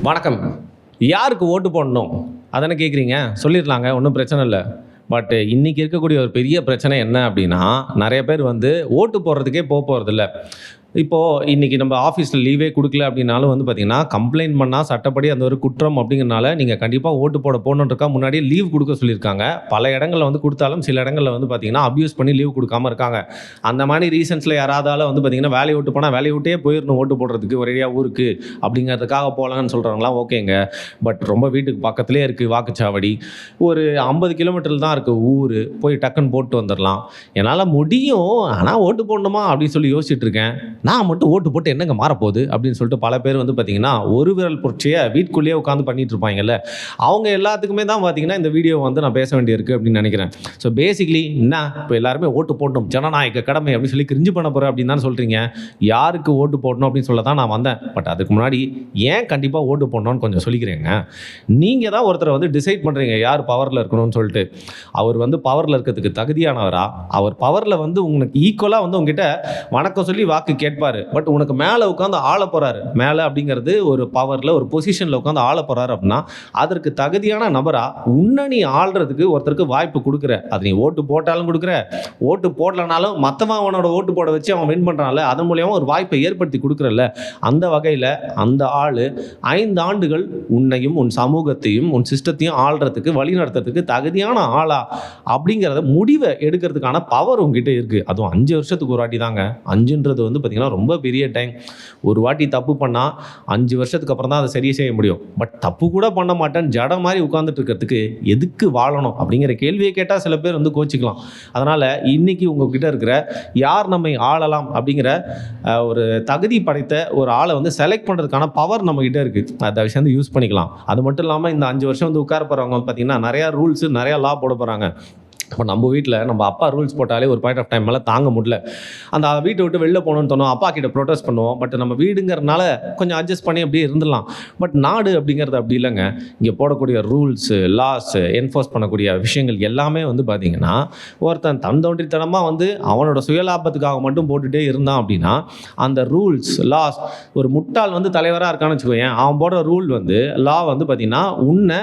வணக்கம். யாருக்கு ஓட்டு போடணும்? அதானே கேட்குறீங்க. சொல்லிடலாங்க, ஒண்ணும் பிரச்சனை இல்ல. பட் இன்னைக்கு இருக்கக்கூடிய ஒரு பெரிய பிரச்சனை என்ன அப்படின்னா, நெறைய பேர் வந்து ஓட்டு போடுறதுக்கே போறதில்ல. இப்போ இன்னைக்கு நம்ம ஆஃபீஸ்ல லீவே குடுக்கல அப்படின்னாலும் வந்து பார்த்தீங்கன்னா, கம்ப்ளைண்ட் பண்ணா சட்டப்படி அந்த ஒரு குற்றம் அப்படிங்கிறனால, நீங்க கண்டிப்பா ஓட்டு போட போகணுன்றதுக்காக முன்னாடியே லீவ் குடுக்க சொல்லியிருக்காங்க. பல இடங்கள்ல வந்து குடுத்தாலும், சில இடங்கள்ல வந்து பார்த்தீங்கன்னா, அப்யூஸ் பண்ணி லீவ் குடுக்காம இருக்காங்க. அந்த மாரி ரீசன்ஸ்ல யாராவதால வந்து பார்த்தீங்கன்னா, வேலைய விட்டு போனா வேலைய விட்டே போயிரணும் ஓட்டு போடுறதுக்கு ஒரேடியா ஊருக்கு அப்படிங்கிறதுக்காக போலான்னு சொல்றவங்கலாம் ஓகேங்க. பட் ரொம்ப வீட்டுக்கு பக்கத்திலேயே இருக்கு வாக்குச்சாவடி. ஒரு 50 கிலோமீட்டர்ல தான் இருக்கு ஊரு. போய் டக்குன்னு போட்டு வந்துரலாம். என்னால முடியும். ஆனா ஓட்டு போடணுமா? அப்படின்னு சொல்லி யோசிச்சுட்டு இருக்கேன். நான் மட்டும் ஓட்டு போட்டு என்னங்க மாறப்போகுது அப்படின்னு சொல்லிட்டு பல பேர் வந்து பார்த்தீங்கன்னா, ஒரு விரல் புரட்சிய வீட்டுக்குள்ளேயே உட்காந்து பண்ணிட்டு இருப்பாங்கல்ல. அவங்க எல்லாத்துக்குமே தான் பார்த்தீங்கன்னா, இந்த வீடியோ வந்து நான் பேச வேண்டியிருக்கு அப்படின்னு நினைக்கிறேன். ஸோ பேசிக்கலி என்ன இப்போ எல்லாருமே ஓட்டு போடணும், ஜனநாயக கடமை அப்படின்னு சொல்லி கிரிஞ்சு பண்ண போறேன் அப்படின்னு தானே சொல்றீங்க. யாருக்கு ஓட்டு போடணும் அப்படின்னு சொல்ல தான் நான் வந்தேன். பட் அதுக்கு முன்னாடி ஏன் கண்டிப்பா ஓட்டு போடணும்னு கொஞ்சம் சொல்லிக்கிறேங்க. நீங்க தான் ஒருத்தரை வந்து டிசைட் பண்றீங்க யார் பவர்ல இருக்கணும்னு சொல்லிட்டு. அவர் வந்து பவர்ல இருக்கிறதுக்கு தகுதியானவரா? அவர் பவர்ல வந்து உங்களுக்கு ஈக்குவலா வந்து உங்ககிட்ட வணக்கம் சொல்லி வாக்கு கேட்பாரு. பட் உனக்கு மேல உட்கார்ந்து ஆள போறாரு. மேல அப்படிங்கிறது ஒரு பவர்ல ஒரு பொசிஷன்ல உட்கார்ந்து ஆள போறாரு அப்படின்னா, அதற்கு தகுதியான நபரா உன்ன நீ ஆள்றதுக்கு ஒருத்தருக்கு வாய்ப்பு குடுக்குற. அது நீ ஓட்டு போட்டாலும் குடுக்குற, ஓட்டு போடலனாலும் மத்தவன் அவனோட ஓட்டு போட வச்சு அவன் வின் பண்றான்ல, அதன் மூலியமா ஒரு வாய்ப்பை ஏற்படுத்தி குடுக்குறல்ல. அந்த வகையில அந்த ஆளு 5 ஆண்டுகள் உன்னையும், உன் சமூகத்தையும், உன் சிஸ்டத்தையும் ஆள்றதுக்கு, வழிநடத்துறதுக்கு தகுதியான ஆளா அப்படிங்கிறத முடிவ எடுக்கிறதுக்கான பவர் உன்கிட்ட இருக்கு. அதுவும் 5 வருஷத்துக்கு ஒரு வாட்டி தாங்க. 5ன்றது வந்து பார்த்தீங்கன்னா, ரொம்ப பெரிய டைம். ஒரு வாட்டி தப்பு பண்ணா 5 வருஷத்துக்கு அப்புறம் தான் அதை சரி செய்ய முடியும். பட் தப்பு கூட பண்ண மாட்டேன்னு ஜட மாதிரி உட்கார்ந்துட்டு இருக்கிறதுக்கு எதுக்கு வாழணும் அப்படிங்கிற கேள்வியை கேட்டா சில பேர் வந்து கோச்சிக்கலாம். அதனால இன்னைக்கு உங்ககிட்ட இருக்கிற யார் நம்மை ஆளலாம் அப்படிங்கிற ஒரு தகுதி படைத்த ஒரு ஆளை வந்து செலக்ட் பண்றதுக்கான பவர் நம்ம கிட்ட இருக்கு. அதை விஷயம் வந்து யூஸ் பண்ணிக்கலாம். அது மட்டும் இல்லாம இந்த 5 வருஷம் வந்து உட்கார போறவங்க வந்து பார்த்தீங்கன்னா, நிறைய ரூல்ஸ் நிறைய லா போட போறாங்க. இப்போ நம்ம வீட்டில் நம்ம அப்பா ரூல்ஸ் போட்டாலே ஒரு பாயிண்ட் ஆஃப் டைம் மேலே தாங்க முடியல. அந்த வீட்டை விட்டு வெளில போகணும்னு தோணும். அப்பா கிட்ட ப்ரொட்டஸ்ட் பண்ணுவோம். பட் நம்ம வீடுங்கிறதுனால கொஞ்சம் அட்ஜஸ்ட் பண்ணி அப்படியே இருந்துடலாம். பட் நாடு அப்படிங்கிறது அப்படி இல்லைங்க. இங்கே போடக்கூடிய ரூல்ஸு, லாஸு, என்ஃபோர்ஸ் பண்ணக்கூடிய விஷயங்கள் எல்லாமே வந்து பார்த்தீங்கன்னா, ஒருத்தன் தந்தோன்றித்தனமாக வந்து அவனோட சுயலாபத்துக்காக மட்டும் போட்டுகிட்டே இருந்தான் அப்படின்னா, அந்த ரூல்ஸ், லாஸ் ஒரு முட்டாள் வந்து தலைவராக இருக்கான்னு வச்சுக்கோயேன், அவன் போடுற ரூல் வந்து லா வந்து பார்த்தீங்கன்னா உன்னை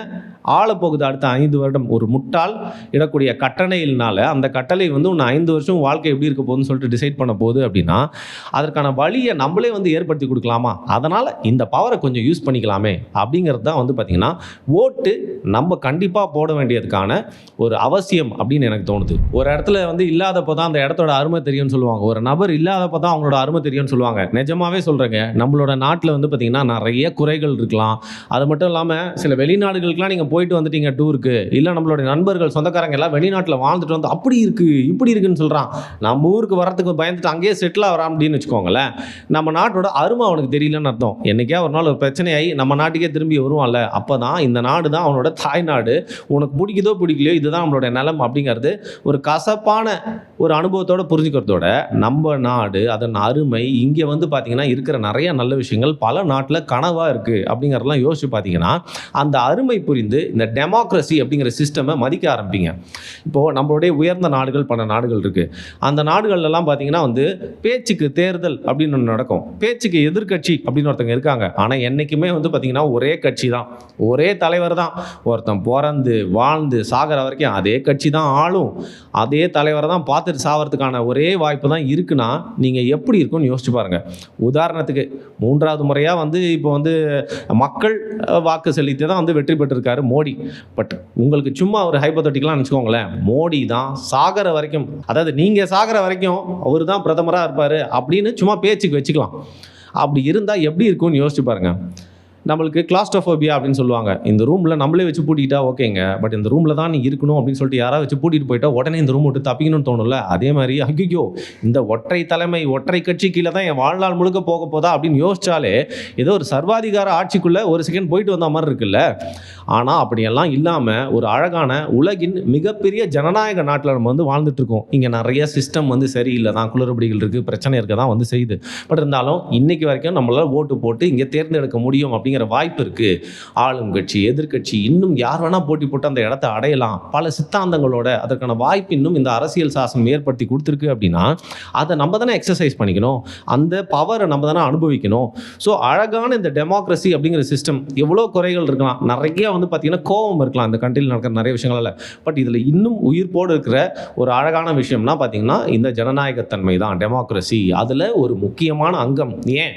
ஆளப்போகுது அடுத்த 5 வருடம். ஒரு முட்டாள் இடக்கூடிய கட்டளையினால அந்த கட்டளை வந்து உன்னை 5 வருஷம் வாழ்க்கை எப்படி இருக்க போகுதுன்னு சொல்லிட்டு டிசைட் பண்ண போகுது அப்படின்னா, அதற்கான வழியை நம்மளே வந்து ஏற்படுத்தி கொடுக்கலாமா? அதனால் இந்த பவரை கொஞ்சம் யூஸ் பண்ணிக்கலாமே அப்படிங்கிறது தான் வந்து பார்த்திங்கன்னா, ஓட்டு நம்ம கண்டிப்பாக போட வேண்டியதுக்கான ஒரு அவசியம் அப்படின்னு எனக்கு தோணுது. ஒரு இடத்துல வந்து இல்லாதப்போ தான் அந்த இடத்தோட அருமை தெரியும்னு சொல்லுவாங்க. ஒரு நபர் இல்லாதப்போ தான் அவங்களோட அருமை தெரியும்னு சொல்லுவாங்க. நிஜமாவே சொல்கிறேங்க. நம்மளோட நாட்டில் வந்து பார்த்திங்கன்னா நிறைய குறைகள் இருக்கலாம். அது மட்டும் இல்லாமல் சில வெளிநாடுகளுக்கெலாம் நீங்கள் போயிட்டு வந்துட்டீங்க டூருக்கு, இல்லை நம்மளுடைய நண்பர்கள் சொந்தக்காரங்க எல்லாம் வெளிநாட்டில் வாழ்ந்துட்டு வந்து அப்படி இருக்கு இப்படி இருக்குன்னு சொல்கிறான். நம்ம ஊருக்கு வரத்துக்கு பயந்துட்டு அங்கேயே செட்டில் ஆகிறான் அப்படின்னு வச்சுக்கோங்களேன். நம்ம நாட்டோட அருமை அவனுக்கு தெரியலன்னு அர்த்தம். என்னைக்கே ஒரு நாள் ஒரு பிரச்சனையாகி நம்ம நாட்டுக்கே திரும்பி வருவான்ல, அப்போ தான் இந்த நாடு தான் அவனோட தாய்நாடு. உனக்கு பிடிக்குதோ பிடிக்கலையோ இதுதான் நம்மளோட நிலம் அப்படிங்கிறது ஒரு கசப்பான ஒரு அனுபவத்தோட புரிஞ்சுக்கிறதோட, நம்ம நாடு அதன் அருமை இங்கே வந்து பார்த்தீங்கன்னா இருக்கிற நிறைய நல்ல விஷயங்கள் பல நாட்டில் கனவாக இருக்குது அப்படிங்கிறதெல்லாம் யோசிச்சு பார்த்தீங்கன்னா, அந்த அருமை புரிந்து இந்த டெமோக்ரஸி அப்படிங்கிற சிஸ்டமை மதிக்க ஆரம்பிங்க. இப்போது நம்மளுடைய உயர்ந்த நாடுகள் பல நாடுகள் இருக்குது. அந்த நாடுகள்லாம் பார்த்தீங்கன்னா வந்து பேச்சுக்கு தேர்தல் அப்படின்னு ஒன்று நடக்கும். பேச்சுக்கு எதிர்கட்சி அப்படின்னு ஒருத்தங்க இருக்காங்க. ஆனால் என்றைக்குமே வந்து பார்த்தீங்கன்னா ஒரே கட்சி தான், ஒரே தலைவர் தான். ஒருத்தன் பிறந்து வாழ்ந்து சாகிற வரைக்கும் அதே கட்சி தான் ஆளும், அதே தலைவரை தான் பார்த்துட்டு சாகிறதுக்கான ஒரே வாய்ப்பு தான் இருக்குன்னா, நீங்கள் எப்படி இருக்குன்னு யோசிச்சு பாருங்கள். உதாரணத்துக்கு 3வது முறையாக வந்து இப்போ வந்து மக்கள் வாக்கு செலுத்தி தான் வந்து வெற்றி பெற்றிருக்காரு மோடி. பட் உங்களுக்கு சும்மா ஒரு ஹைப்போதெட்டிக்கலாக வச்சுக்கோங்களேன், மோடி தான் சாகிற வரைக்கும், அதாவது நீங்கள் சாகிற வரைக்கும் அவர் தான் பிரதமராக இருப்பார் அப்படின்னு சும்மா பேச்சுக்கு வச்சுக்கலாம். அப்படி இருந்தால் எப்படி இருக்கும்னு யோசிச்சு பாருங்கள். நம்மளுக்கு கிளாஸ்ட்ரோஃபோபியா அப்படின்னு சொல்லுவாங்க. இந்த ரூமில் நம்மளே வச்சு பூட்டிக்கிட்டா ஓகேங்க. பட் இந்த ரூமில் தான் நீ இருக்கணும் அப்படின்னு சொல்லிட்டு யாராவது வச்சு பூட்டிட்டு போயிட்டா உடனே இந்த ரூம் விட்டு தப்பிக்கணும்னு தோணும்ல. அதே மாதிரி ஐயோ இந்த ஒற்றை தலைமை ஒற்றை கட்சி கீழே தான் என் வாழ்நாள் முழுக்க போக போதா அப்படின்னு யோசிச்சாலே ஏதோ ஒரு சர்வாதிகார ஆட்சிக்குள்ளே ஒரு செகண்ட் போயிட்டு வந்த மாதிரி இருக்குல்ல. ஆனால் அப்படியெல்லாம் இல்லாமல் ஒரு அழகான உலகின் மிகப்பெரிய ஜனநாயக நாட்டில் நம்ம வந்து வாழ்ந்துட்டு இருக்கோம். இங்கே நிறைய சிஸ்டம் வந்து சரியில்லை தான், குளறுபடிகள் இருக்குது, பிரச்சனை இருக்க தான் வந்து செய்யுது. பட் இருந்தாலும் இன்னைக்கு வரைக்கும் நம்மளால் ஓட்டு போட்டு இங்கே தேர்ந்தெடுக்க முடியும் அப்படிங்கிற அப்படிங்கிற வாய்ப்பு இருக்குது. ஆளும் கட்சி, எதிர்க்கட்சி, இன்னும் யார் வேணால் போட்டி போட்டு அந்த இடத்த அடையலாம். பல சித்தாந்தங்களோட அதற்கான வாய்ப்பு இன்னும் இந்த அரசியல் சாசனம் ஏற்படுத்தி கொடுத்துருக்கு அப்படின்னா அதை நம்ம தானே எக்ஸசைஸ் பண்ணிக்கணும். அந்த பவரை நம்ம தானே அனுபவிக்கணும். ஸோ அழகான இந்த டெமோக்ரஸி அப்படிங்கிற சிஸ்டம் எவ்வளோ குறைகள் இருக்கலாம். நிறைய வந்து பார்த்தீங்கன்னா கோபம் இருக்கலாம் இந்த கண்ட்ரியில் நடக்கிற நிறைய விஷயங்களால். பட் இதில் இன்னும் உயிர்ப்போடு இருக்கிற ஒரு அழகான விஷயம்னா பார்த்தீங்கன்னா இந்த ஜனநாயகத்தன்மை தான், டெமோக்ரஸி. அதில் ஒரு முக்கியமான அங்கம் ஏன்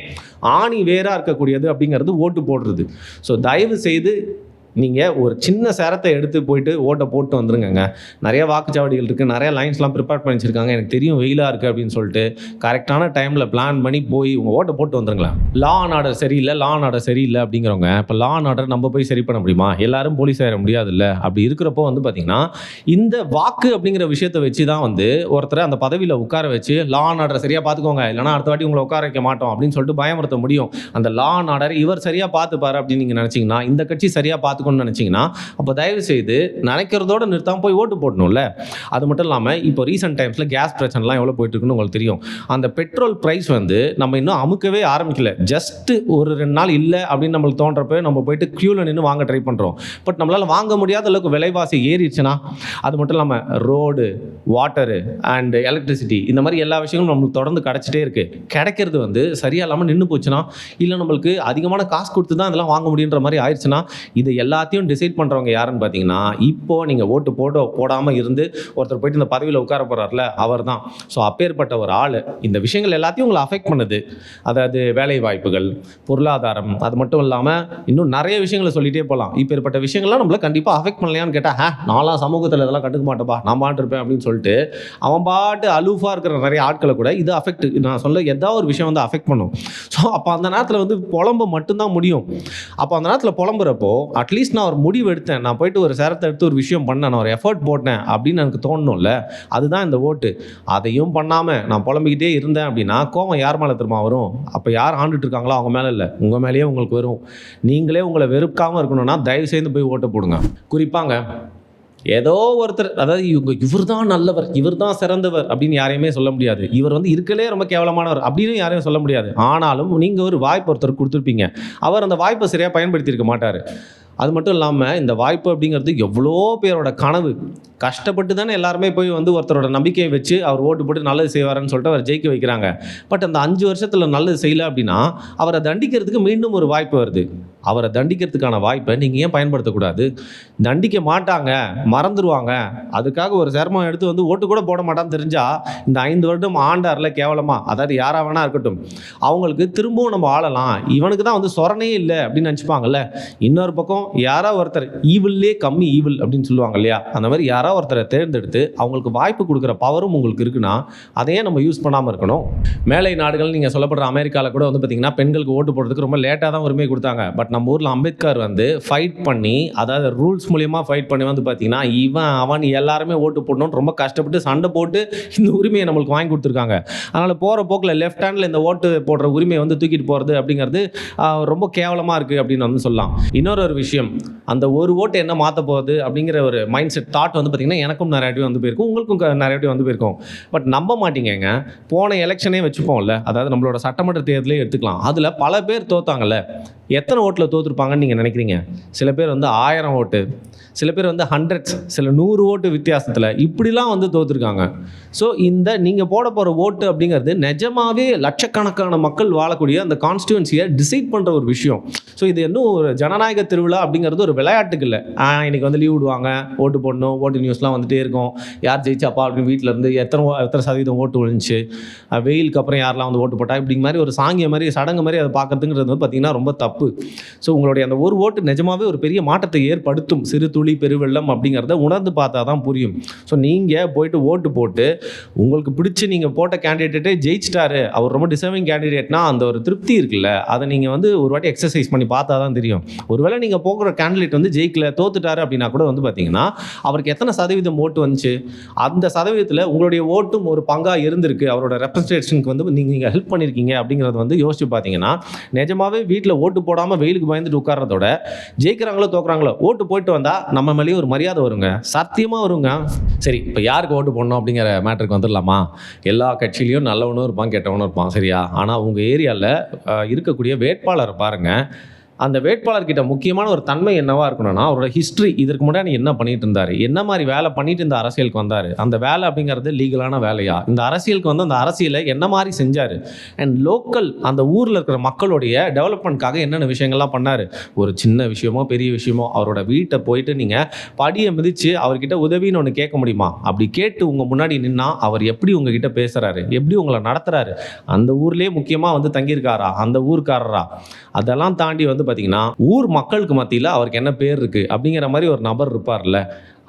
ஆணி வேறாக இருக்கக்கூடியது அப்படிங்கிறது ஓட்டு போடுறது. ஸோ தயவு செய்து நீங்கள் ஒரு சின்ன சேரத்தை எடுத்து போயிட்டு ஓட்டை போட்டு வந்துருங்க. நிறைய வாக்குச்சாவடிகள் இருக்குது, நிறைய லைன்ஸ்லாம் ப்ரிப்பேர் பண்ணி வச்சுருக்காங்க. எனக்கு தெரியும் வெயிலாக இருக்குது அப்படின்னு சொல்லிட்டு கரெக்டான டைமில் பிளான் பண்ணி போய் உங்கள் ஓட்டை போட்டு வந்துருங்களேன். லா அண்ட் ஆர்டர் சரியில்லை, லா அண்ட் ஆர்டர் சரியில்லை அப்படிங்கிறவங்க இப்போ லா அண்ட் ஆர்டர் நம்ம போய் சரி பண்ண முடியுமா? எல்லாரும் போலீஸ் ஆகிட முடியாதுல்ல. அப்படி இருக்கிறப்போ வந்து பார்த்திங்கன்னா இந்த வாக்கு அப்படிங்கிற விஷயத்தை வச்சு தான் வந்து ஒருத்தரை அந்த பதவியில் உட்கார வச்சு லா அண்ட் ஆர்டர் சரியாக பார்த்துக்கோங்க, இல்லைனா அடுத்த வாட்டி உங்களை உட்கார வைக்க மாட்டோம் அப்படின்னு சொல்லிட்டு பயமுறுத்த முடியும். அந்த லா அண்ட் ஆர்டர் இவர் சரியாக பார்த்துப்பாரு அப்படின்னு நீங்கள் நினச்சிங்கன்னா, இந்த கட்சி சரியாக பார்த்துக்கணும்னு நினைச்சீங்கன்னா அப்போ தயவு செய்து நினைக்கிறதோட நிறுத்தாம போய் ஓட்டு போடணும்ல. அது மட்டும் இல்லாமல் இப்போ ரீசெண்ட் டைம்ஸில் கேஸ் பிரச்சனைலாம் எவ்வளோ போயிட்டு இருக்குன்னு உங்களுக்கு தெரியும். அந்த பெட்ரோல் ப்ரைஸ் வந்து நம்ம இன்னும் அமுக்கவே ஆரம்பிக்கல. ஜஸ்ட் ஒரு 2 நாள் இல்லை அப்படின்னு நம்மளுக்கு தோன்றப்போ நம்ம போயிட்டு க்யூவில் நின்று வாங்க ட்ரை பண்ணுறோம். பட் நம்மளால் வாங்க முடியாத அளவுக்கு விலைவாசி ஏறிடுச்சுன்னா, அது மட்டும் இல்லாமல் ரோடு, வாட்டரு அண்ட் எலக்ட்ரிசிட்டி இந்த மாதிரி எல்லா விஷயங்களும் நம்மளுக்கு தொடர்ந்து கிடச்சிட்டே இருக்குது. கிடைக்கிறது வந்து சரியாக இல்லாமல் நின்று போச்சுன்னா, இல்லை நம்மளுக்கு அதிகமான காசு கொடுத்து தான் இதெல்லாம் வாங்க முடியுன்ற மாதிரி ஆயிடுச்சுன்னா, இது எல்லாத்தையும் டிசைட் பண்ணுறவங்க யாருன்னு பார்த்தீங்கன்னா இப்போது நீங்கள் ஓட்டு போடாமல் இருந்து ஒருத்தர் போயிட்டு இந்த பதவியில் உட்கார போகிறார்ல அவர் தான். ஸோ அப்பேற்பட்ட ஒரு ஆள் இந்த விஷயங்கள் எல்லாத்தையும் உங்களை அஃபெக்ட் பண்ணுது. அதாவது வேலை வாய்ப்புகள், பொருளாதாரம், அது மட்டும் இல்லாமல் இன்னும் நிறைய விஷயங்களை சொல்லிகிட்டே போகலாம். இப்பேற்பட்ட விஷயங்கள்லாம் நம்மளை கண்டிப்பாக அஃபெக்ட் பண்ணலையான்னு கேட்டால் நான்லாம் சமூகத்தில் இதெல்லாம் கண்டுக்க மாட்டேப்பா, நான் பாட்டு இருப்பேன் அப்படின்னு சொல்லிட்டு அவன் பாட்டு அலூஃபாக இருக்கிற நிறைய ஆட்களை கூட இது அஃபெக்ட், நான் சொல்ல ஏதாவது ஒரு விஷயம் வந்து அஃபெக்ட் பண்ணும். ஸோ அப்போ அந்த நேரத்தில் வந்து புலம்ப மட்டும்தான் முடியும். அப்போ அந்த நேரத்தில் புலம்புறப்போ அட்லீஸ்ட் நான் ஒரு முடிவு எடுத்தேன், நான் போயிட்டு ஒரு சேரத்தை எடுத்து ஒரு விஷயம் பண்ணேன், நான் ஒரு எஃபர்ட் போட்டேன் அப்படின்னு எனக்கு தோணணும்ல. அதுதான் இந்த ஓட்டு. அதையும் பண்ணாமல் நான் புலம்பிக்கிட்டே இருந்தேன் அப்படின்னா கோவம் யார் மேலே திரும்ப வரும்? அப்போ யார் ஆண்டுட்டு இருக்காங்களோ அவங்க மேலே இல்லை, உங்கள் மேலேயே உங்களுக்கு வரும். நீங்களே உங்களை வெறுக்காமல் இருக்கணும்னா தயவு செய்து போய் ஓட்டு போடுங்க. குறிப்பாங்க ஏதோ ஒருத்தர், அதாவது இவர் தான் நல்லவர், இவர் தான் சிறந்தவர் அப்படின்னு யாரையுமே சொல்ல முடியாது. இவர் வந்து இருக்கலே ரொம்ப கேவலமானவர் அப்படின்னு யாரையும் சொல்ல முடியாது. ஆனாலும் நீங்கள் ஒரு வாய்ப்பு ஒருத்தர் கொடுத்துருப்பீங்க, அவர் அந்த வாய்ப்பை சரியாக பயன்படுத்தியிருக்க மாட்டார். அது மட்டும் இல்லாமல் இந்த வாய்ப்பு அப்படிங்கிறது எவ்வளோ பேரோட கனவு. கஷ்டப்பட்டு தானே எல்லாருமே போய் வந்து ஒருத்தரோட நம்பிக்கையை வச்சு அவர் ஓட்டு போட்டு நல்லது செய்வாருன்னு சொல்லிட்டு அவர் ஜெயிக்க வைக்கிறாங்க. பட் அந்த 5 வருஷத்தில் நல்லது செய்யலை அப்படின்னா அவரை தண்டிக்கிறதுக்கு மீண்டும் ஒரு வாய்ப்பு வருது. அவரை தண்டிக்கிறதுக்கான வாய்ப்பை நீங்கள் ஏன் பயன்படுத்தக்கூடாது? தண்டிக்க மாட்டாங்க, மறந்துடுவாங்க, அதுக்காக ஒரு சிரமம் எடுத்து வந்து ஓட்டு கூட போட மாட்டான்னு தெரிஞ்சால் இந்த 5 வருடம் ஆண்டார்ல கேவலமாக, அதாவது யாராக வேணா இருக்கட்டும், அவங்களுக்கு திரும்பவும் நம்ம ஆளலாம். இவனுக்கு தான் வந்து சொரணே இல்லை அப்படின்னு நினச்சிப்பாங்கல்ல. இன்னொரு பக்கம் யாராவது ஒருத்தர் ஈவில்லே கம்மி ஈவில் அப்படின்னு சொல்லுவாங்க இல்லையா, அந்த மாதிரி யாராவது ஒருத்தரை தேர்ந்தெடுத்து அவங்களுக்கு வாய்ப்பு கொடுக்குற பவரும் உங்களுக்கு இருக்குன்னா அதையே நம்ம யூஸ் பண்ணாமல் இருக்கணும். மேலை நாடுகள் நீங்கள் சொல்லப்படுற அமெரிக்காவில் கூட வந்து பார்த்திங்கன்னா பெண்களுக்கு ஓட்டு போடுறதுக்கு ரொம்ப லேட்டாக தான் உரிமை கொடுத்தாங்க. பட் நம்ம ஊரில் அம்பேத்கர் வந்து ஃபைட் பண்ணி, அதாவது ரூல்ஸ் மூலியமாக ஃபைட் பண்ணி வந்து பார்த்திங்கன்னா அவன் எல்லாருமே ஓட்டு போடணும்னு ரொம்ப கஷ்டப்பட்டு சண்டை போட்டு இந்த உரிமையை நம்மளுக்கு வாங்கி கொடுத்துருக்காங்க. அதனால் போகிற போக்கில் லெஃப்ட் ஹேண்டில் இந்த ஓட்டு போடுற உரிமையை வந்து தூக்கிட்டு போகிறது அப்படிங்கிறது ரொம்ப கேவலமாக இருக்குது அப்படின்னு வந்து சொல்லலாம். இன்னொரு விஷயம், அந்த ஒரு ஓட்டு என்ன மாற்ற போகுது அப்படிங்கிற ஒரு மைண்ட் செட் தாட் வந்து பார்த்திங்கன்னா எனக்கும் நிறைய வாட்டி வந்து போயிருக்கும், உங்களுக்கும் நிறைய வாட்டி வந்து போயிருக்கும். பட் நம்ப மாட்டீங்க, போன எலெக்ஷனே வச்சுப்போம்ல, அதாவது நம்மளோட சட்டமன்ற தேர்தலே எடுத்துக்கலாம், அதில் பல பேர் தோத்தாங்கல்ல. எத்தனை ஓட்டில் தோற்றுருப்பாங்கன்னு நீங்கள் நினைக்கிறீங்க? சில பேர் வந்து 1000 ஓட்டு, சில பேர் வந்து 100, சில 100 ஓட்டு வித்தியாசத்தில் இப்படிலாம் வந்து தோற்றுருக்காங்க. ஸோ இந்த நீங்கள் போட போகிற ஓட்டு அப்படிங்கிறது நிஜமாகவே லட்சக்கணக்கான மக்கள் வாழக்கூடிய அந்த கான்ஸ்டியூன்சியை டிசைட் பண்ணுற ஒரு விஷயம். ஸோ இது இன்னும் ஒரு ஜனநாயக திருவிழா அப்படிங்கிறது ஒரு விளையாட்டுக்கு இல்லை. இன்றைக்கி வந்து லீவ் விடுவாங்க, ஓட்டு போடணும், ஓட்டு நியூஸ்லாம் வந்துகிட்டே இருக்கும், யார் ஜெயிச்சாப்பா அப்படின்னு வீட்டில் இருந்து எத்தனை சதவீதம் ஓட்டு விழுந்துச்சு, வெயிலுக்கு அப்புறம் யாரெல்லாம் வந்து ஓட்டு போட்டா, இப்படி மாதிரி ஒரு சாங்கிய மாதிரி சடங்கு மாதிரி அதை பார்க்குறதுங்கிறது வந்து பார்த்திங்கன்னா ரொம்ப தப்பு. ஸோ உங்களுடைய அந்த ஒரு ஓட்டு நிஜமாகவே ஒரு பெரிய மாற்றத்தை ஏற்படுத்தும். சிறு துளி பெருவெள்ளம் அப்படிங்கிறத உணர்ந்து பார்த்தா தான் புரியும். ஸோ நீங்கள் போயிட்டு ஓட்டு போட்டு உங்களுக்கு பிடிச்சி நீங்கள் போட்ட கேண்டிடேட்டே ஜெயிச்சிட்டாரு, அவர் ரொம்ப டிசர்விங் கேண்டிடேட்னா அந்த ஒரு திருப்தி இருக்குல்ல, அதை நீங்கள் வந்து ஒரு வாட்டி எக்ஸசைஸ் பண்ணி பார்த்தா தான் தெரியும். ஒருவேளை நீங்கள் போகிற கேண்டிடேட் வந்து ஜெயிக்கல, தோத்துட்டாரு அப்படின்னா கூட வந்து பார்த்தீங்கன்னா அவருக்கு எத்தனை சதவீதம் ஓட்டு வந்துச்சு, அந்த சதவீதத்தில் உங்களுடைய ஓட்டும் ஒரு பங்காக இருந்திருக்கு, அவரோட ரெப்ரஸன்டேஷனுக்கு வந்து நீங்கள் ஹெல்ப் பண்ணியிருக்கீங்க அப்படிங்கிறத வந்து யோசிச்சு பார்த்தீங்கன்னா நிஜமாவே வீட்டில் ஓட்டு போடாமல் வெயிலுக்கு பயந்துட்டு உட்கார்றதோட ஜெயிக்கிறாங்களோ தோக்குறாங்களோ ஓட்டு போயிட்டு வந்தால் நம்ம மேலேயே ஒரு மரியாதை வருங்க, சத்தியமாக வருங்க. சரி, இப்போ யாருக்கு ஓட்டு போடணும் அப்படிங்கிற மேட்டருக்கு வந்துடலாமா? எல்லா கட்சியிலையும் நல்லவனும் இருப்பான், கெட்டவனும் இருப்பான், சரியா? ஆனால் உங்கள் ஏரியாவில் இருக்கக்கூடிய வேட்பாளரை பாருங்கள், அந்த வேட்பாளர்கிட்ட முக்கியமான ஒரு தன்மை என்னவா இருக்கணும்னா, அவரோட ஹிஸ்ட்ரி இதற்கு முன்னாடி என்ன பண்ணிட்டு இருந்தாரு? என்ன மாரி வேலை பண்ணிட்டு இந்த அரசியலுக்கு வந்தாரு? அந்த வேலை அப்படிங்கிறது லீகலான வேலையா? இந்த அரசியலுக்கு வந்து அந்த அரசியல என்ன மாரி செஞ்சாரு? அண்ட் லோக்கல் அந்த ஊர்ல இருக்கிற மக்களுடைய டெவலப்மெண்ட்காக என்னென்ன விஷயங்கள்லாம் பண்ணாரு? ஒரு சின்ன விஷயமோ, பெரிய விஷயமோ அவரோட வீட்ட போயிட்டு நீங்க படிய மிதிச்சு அவர்கிட்ட உதவின்னு ஒண்ணு கேட்க முடியுமா? அப்படி கேட்டு உங்க முன்னாடி நின்னா, அவர் எப்படி உங்ககிட்ட பேசுறாரு? எப்படி உங்கள நடத்துறாரு? அந்த ஊர்லயே முக்கியமா வந்து தங்கியிருக்காரா? அந்த ஊர்க்காரரா? அதெல்லாம் தாண்டி வந்து பார்த்தீங்கன்னா, ஊர் மக்களுக்கு மத்தியில அவருக்கு என்ன பேர் இருக்கு? அப்படிங்கிற மாரி ஒரு நபர் இருப்பார்ல.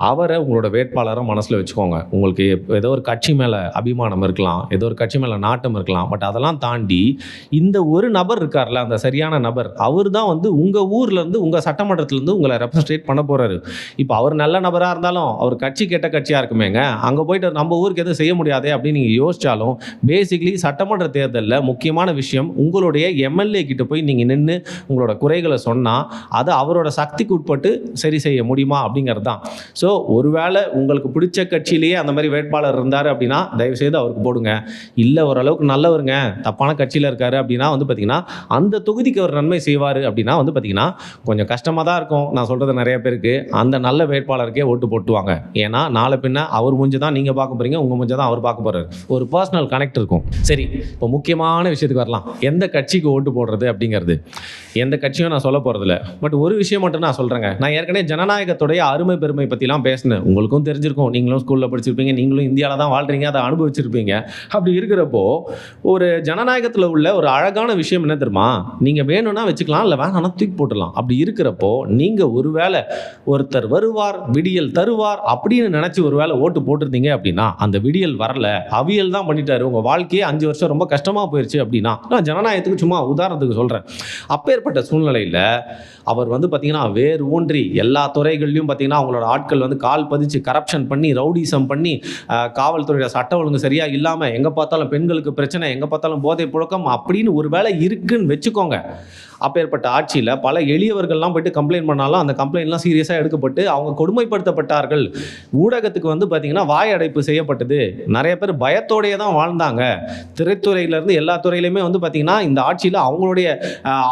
அவர உங்களோட வேட்பாளரா மனசுல வச்சுக்கோங்க. உங்களுக்கு ஏதோ ஒரு கட்சி மேல அபிமானம் இருக்கலாம். ஏதோ ஒரு கட்சி மேல நாட்டம் இருக்கலாம். பட் அதெல்லாம் தாண்டி இந்த ஒரு நபர் இருக்கார்ல, அந்த சரியான நபர். அவரு தான் வந்து உங்க ஊர்லருந்து, உங்க சட்டமன்றத்திலருந்து உங்கள ரெப்ரசன்டேட் பண்ண போறாரு. இப்ப அவர் நல்ல நபரா இருந்தாலும், அவர் கட்சி கெட்ட கட்சியா இருக்குமேங்க. அங்க போயிட்டு நம்ம ஊருக்கு எதுவும் செய்ய முடியாதே அப்படின்னு நீங்க யோசிச்சாலும், பேசிக்கலி சட்டமன்ற தேர்தல்ல முக்கியமான விஷயம் உங்களுடைய எம்எல்ஏ கிட்ட போய் நீங்க நின்னு உங்களோட குறைகள சொன்னா, அத அவரோட சக்திக்கு உட்பட்டு சரி செய்ய முடியுமா அப்படிங்கிறது தான். ஸோ ஒருவேளை உங்களுக்கு பிடிச்ச கட்சியிலேயே அந்த மாதிரி வேட்பாளர் இருந்தார் அப்படின்னா தயவுசெய்து அவருக்கு போடுங்க. இல்லை ஓரளவுக்கு நல்லவருங்க, தப்பான கட்சியில் இருக்காரு அப்படின்னா வந்து பார்த்தீங்கன்னா அந்த தொகுதிக்கு அவர் நன்மை செய்வார் அப்படின்னா வந்து பார்த்தீங்கன்னா கொஞ்சம் கஷ்டமாக தான் இருக்கும். நான் சொல்கிறது நிறைய பேருக்கு அந்த நல்ல வேட்பாளருக்கே ஓட்டு போட்டுவாங்க. ஏன்னா நாளை பின்ன அவர் மூஞ்சி தான் நீங்கள் பார்க்க போகிறீங்க, உங்கள் மூஞ்சி தான் அவர் பார்க்க போகிறார். ஒரு பர்சனல் கனெக்ட் இருக்கும். சரி, இப்போ முக்கியமான விஷயத்துக்கு வரலாம். எந்த கட்சிக்கு ஓட்டு போடுறது அப்படிங்கிறது எந்த கட்சியும் நான் சொல்ல போகிறதில்ல. பட் ஒரு விஷயம் மட்டும் நான் சொல்கிறேங்க. நான் ஏற்கனவே ஜனநாயகத்துடைய அருமை பெருமை பற்றிலாம் பேசினேன். உங்களுக்கும் தெரிஞ்சிருக்கும், நீங்களும் ஸ்கூலில் படிச்சிருப்பீங்க, நீங்களும் இந்தியாவில் தான் வாழ்றீங்க, அதை அனுபவிச்சிருப்பீங்க. அப்படி இருக்கிறப்போ ஒரு ஜனநாயகத்தில் உள்ள ஒரு அழகான விஷயம் என்ன தெரியுமா? நீங்கள் வேணும்னா வச்சுக்கலாம், இல்லை வேணாம்னா தூக்கி போட்டுடலாம். அப்படி இருக்கிறப்போ நீங்கள் ஒருவேளை ஒருத்தர் வருவார் விடியல் தருவார் அப்படின்னு நினச்சி ஒருவேளை ஓட்டு போட்டிருந்தீங்க அப்படின்னா அந்த விடியல் வரல, அவியல் தான் பண்ணிட்டாரு, உங்கள் வாழ்க்கையே 5 வருஷம் ரொம்ப கஷ்டமாக போயிடுச்சு அப்படின்னா, நான் ஜனநாயகத்துக்கு சும்மா உதாரணத்துக்கு சொல்கிறேன். அப்பேற்பட்ட சூழ்நிலையில் அவர் வந்து பார்த்தீங்கன்னா வேறு ஊன்றி எல்லா துறைகள்லையும் பார்த்தீங்கன்னா அவங்களோட ஆட்கள் வந்து கால் பதிச்சு கரப்ஷன் பண்ணி ரவுடிசம் பண்ணி காவல்துறையோட சட்ட ஒழுங்கு சரியா இல்லாமல் எங்கே பார்த்தாலும் பெண்களுக்கு பிரச்சனை, எங்கே பார்த்தாலும் போதை புழக்கம் அப்படின்னு ஒரு வேளை இருக்குன்னு வச்சுக்கோங்க. அப்பேற்பட்ட ஆட்சியில் பல எளியவர்கள்லாம் போயிட்டு கம்ப்ளைண்ட் பண்ணாலும் அந்த கம்ப்ளைண்ட்லாம் சீரியஸாக எடுக்கப்பட்டு அவங்க கொடுமைப்படுத்தப்பட்டார்கள். ஊடகத்துக்கு வந்து பார்த்தீங்கன்னா வாய் அடைப்பு செய்யப்பட்டது. நிறைய பேர் பயத்தோடையே தான் வாழ்ந்தாங்க. திரைத்துறையிலேருந்து எல்லா துறையிலையுமே வந்து பார்த்தீங்கன்னா இந்த ஆட்சியில் அவங்களுடைய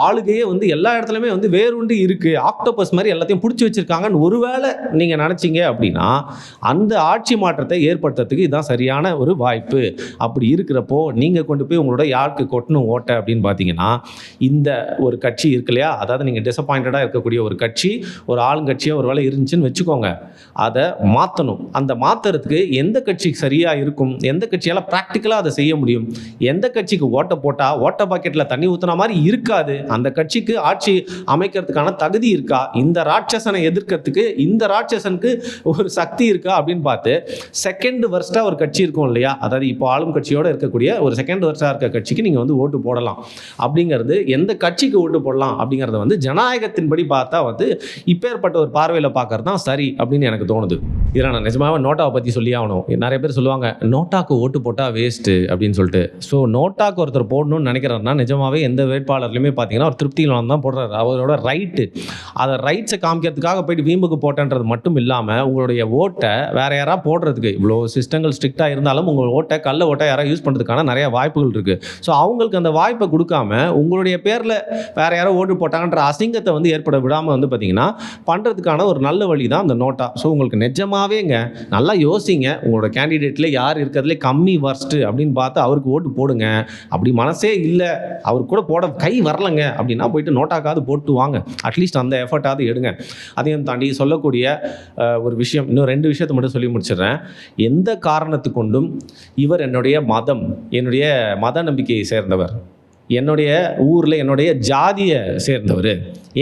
ஆளுகையே வந்து எல்லா இடத்துலையுமே வந்து வேறுண்டு இருக்குது, ஆக்டோபஸ் மாதிரி எல்லாத்தையும் பிடிச்சி வச்சுருக்காங்கன்னு ஒருவேளை நீங்கள் நினச்சிங்க அப்படின்னா அந்த ஆட்சி மாற்றத்தை ஏற்படுத்துறதுக்கு இதுதான் சரியான ஒரு வாய்ப்பு. அப்படி இருக்கிறப்போ நீங்கள் கொண்டு போய் உங்களோட யாருக்கு கொட்டணும் ஓட்டை அப்படின்னு பார்த்தீங்கன்னா இந்த ஒரு கட்சி இருக்கு இல்லையா, அதாவது நீங்கள் டிசப்பாயிண்டடாக இருக்கக்கூடிய ஒரு கட்சி ஒரு ஆளுங்கட்சியாக ஒரு வேளை இருந்துச்சுன்னு வச்சுக்கோங்க, அதை மாற்றணும். அந்த மாற்றுறதுக்கு எந்த கட்சிக்கு சரியாக இருக்கும், எந்த கட்சியால் ப்ராக்டிக்கலாக அதை செய்ய முடியும், எந்த கட்சிக்கு ஓட்டை போட்டால் ஓட்ட பாக்கெட்டில் தண்ணி ஊற்றுன மாதிரி இருக்காது, அந்த கட்சிக்கு ஆட்சி அமைக்கிறதுக்கான தகுதி இருக்கா, இந்த ராட்சசனை எதிர்க்கிறதுக்கு இந்த ராட்சசனுக்கு ஒரு சக்தி இருக்கா அப்படின்னு பார்த்து செகண்ட் வர்ஸ்ட்டாக ஒரு கட்சி இருக்கும் இல்லையா, அதாவது இப்போ ஆளும் கட்சியோடு இருக்கக்கூடிய ஒரு செகண்ட் வர்ஸ்ட்டாக இருக்க கட்சிக்கு நீங்கள் வந்து ஓட்டு போடலாம். அப்படிங்கிறது எந்த கட்சிக்கு ஓட்டு போடலாம் அப்படிங்கிறத வந்து ஜனநாயகத்தின்படி பார்த்தா வந்து இப்பேற்பட்ட ஒரு பார்வையில் பார்க்கறது தான் சரி அப்படின்னு எனக்கு தோணுது. இதில் நான் நிஜமாவே நோட்டாவை பற்றி சொல்லி ஆகணும். நிறைய பேர் சொல்லுவாங்க நோட்டாக்கு ஓட்டு போட்டால் வேஸ்ட்டு அப்படின்னு சொல்லிட்டு. ஸோ நோட்டாக்கு ஒருத்தர் போடணும்னு நினைக்கிறாருன்னா நிஜமாவே எந்த வேட்பாளர்லையுமே பார்த்தீங்கன்னா ஒரு திருப்தியில் தான் போடுறாரு, அவரோட ரைட்டு. அதை ரைட்ஸை காமிக்கிறதுக்காக போயிட்டு வீம்புக்கு போட்டேன்றது மட்டும் இல்லாமல் உங்களுடைய ஓட்டை வேற யாராவது போடுறதுக்கு இவ்வளோ சிஸ்டங்கள் ஸ்ட்ரிக்டாக இருந்தாலும் உங்கள் ஓட்டை கள்ள ஓட்டை யாராவது யூஸ் பண்ணுறதுக்கான நிறைய வாய்ப்புகள் இருக்குது. ஸோ அவங்களுக்கு அந்த வாய்ப்பை கொடுக்காம உங்களுடைய பேரில் வேறு யாரோ ஓட்டு போட்டாங்கன்ற அசிங்கத்தை வந்து ஏற்பட விடாமல் வந்து பார்த்தீங்கன்னா பண்ணுறதுக்கான ஒரு நல்ல வழி தான் அந்த நோட்டா. ஸோ உங்களுக்கு நிஜமாவேங்க நல்லா யோசிங்க, உங்களோட கேண்டிடேட்டில் யார் இருக்கிறதுலே கம்மி வர்ஸ்ட்டு அப்படின்னு பார்த்து அவருக்கு ஓட்டு போடுங்க. அப்படி மனசே இல்லை, அவர் கூட போட கை வரலைங்க அப்படின்னா போயிட்டு நோட்டாக்காவது போட்டு வாங்க. அட்லீஸ்ட் அந்த எஃபர்ட்டாவது எடுங்க. அதையும் தாண்டி சொல்லக்கூடிய ஒரு விஷயம், இன்னும் 2 விஷயத்தை மட்டும் சொல்லி முடிச்சிடுறேன். எந்த காரணத்து கொண்டும் இவர் என்னுடைய மதம், என்னுடைய மத நம்பிக்கையை சேர்ந்தவர், என்னுடைய ஊரில் என்னுடைய ஜாதியை சேர்ந்தவர்,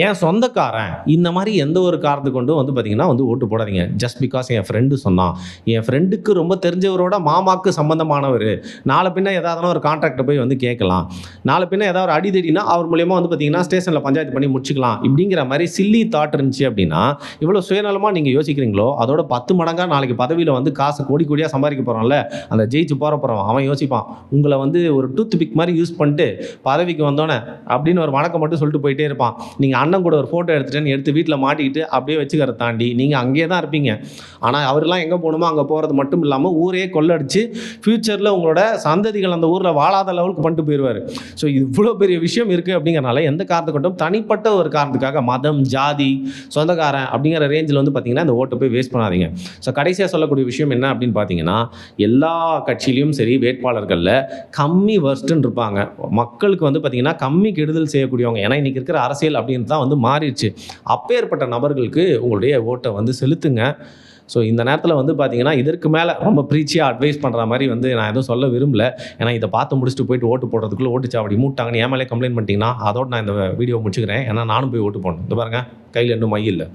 என் சொந்தக்காரன், இந்த மாதிரி எந்த ஒரு காரணத்து கொண்டும் வந்து பார்த்திங்கன்னா வந்து ஓட்டு போடாதீங்க. ஜஸ்ட் பிகாஸ் என் ஃப்ரெண்டு சொன்னான், என் ஃப்ரெண்டுக்கு ரொம்ப தெரிஞ்சவரோட மாமாவுக்கு சம்மந்தமானவர், நாளை பின்ன ஏதாவது ஒரு கான்ட்ராக்டை போய் வந்து கேட்கலாம், நாளை பின்ன ஏதாவது ஒரு அடிதடினா அவர் மூலியமாக வந்து பார்த்திங்கன்னா ஸ்டேஷனில் பஞ்சாயத்து பண்ணி முடிச்சுக்கலாம், இப்படிங்கிற மாதிரி சில்லி தாட் இருந்துச்சு அப்படின்னா இவ்வளோ சுயநலமாக நீங்கள் யோசிக்கிறீங்களோ அதோட 10 மடங்காக நாளைக்கு பதவியில் வந்து காசு கோடி கோடியாக சம்பாதிக்க போகிறான்ல அந்த ஜெயிச்சு போகிறோம் அவன் யோசிப்பான், உங்களை வந்து ஒரு டூத் பிக் மாதிரி யூஸ் பண்ணிட்டு பதவிக்கு வந்தோன்னே அப்படின்னு ஒரு வணக்கம் மட்டும் சொல்லிட்டு போயிட்டே இருப்பான். நீங்கள் நீங்கள் அண்ணன் கூட ஒரு ஃபோட்டோ எடுத்துட்டேன்னு எடுத்து வீட்டில் மாட்டிக்கிட்டு அப்படியே வச்சுக்கிறத தாண்டி நீங்கள் அங்கேயே தான் இருப்பீங்க. ஆனால் அவரெல்லாம் எங்கே போகணுமோ அங்கே போகிறது மட்டும் இல்லாமல் ஊரே கொள்ளடிச்சு ஃப்யூச்சரில் உங்களோட சந்ததிகள் அந்த ஊரில் வாழாத லெவலுக்கு பண்ணிட்டு போயிடுவார். ஸோ இவ்வளோ பெரிய விஷயம் இருக்குது அப்படிங்கிறனால எந்த காரணத்தை கொண்டும் தனிப்பட்ட ஒரு காரணத்துக்காக மதம், ஜாதி, சொந்தக்காரன் அப்படிங்கிற ரேஞ்சில் வந்து பார்த்தீங்கன்னா இந்த ஓட்டை போய் வேஸ்ட் பண்ணாதீங்க. ஸோ கடைசியாக சொல்லக்கூடிய விஷயம் என்ன அப்படின்னு பார்த்தீங்கன்னா, எல்லா கட்சியிலையும் சரி வேட்பாளர்களில் கம்மி வர்ஸ்ட்டுன்னு இருப்பாங்க. மக்களுக்கு வந்து பார்த்தீங்கன்னா கம்மி கெடுதல் செய்யக்கூடியவங்க. ஏன்னா இன்றைக்கி இருக்கிற அரசியல் அப்படின்னு தான் வந்து மாறிடுச்சு. அப்பேற்பட்ட நபர்களுக்கு உங்களுடைய ஓட்டை வந்து செலுத்துங்க. ஸோ இந்த நேரத்தில் வந்து பார்த்தீங்கன்னா இதற்கு மேலே ரொம்ப ப்ரீச்சியாக அட்வைஸ் பண்ணுற மாதிரி வந்து நான் எதுவும் சொல்ல விரும்பல. ஏன்னா இதை பார்த்து முடிச்சுட்டு போயிட்டு ஓட்டு போடுறதுக்குள்ளே ஓட்டுச்சாவடி மூட்டாங்கன்னு என் மேலே கம்ப்ளைண்ட் பண்ணிட்டீங்கன்னா அதோடு நான் இந்த வீடியோ முடிச்சுக்கிறேன். ஏன்னா நானும் போய் ஓட்டு போடணும். இது பாருங்கள், கையில் இன்னும் மை இல்லை.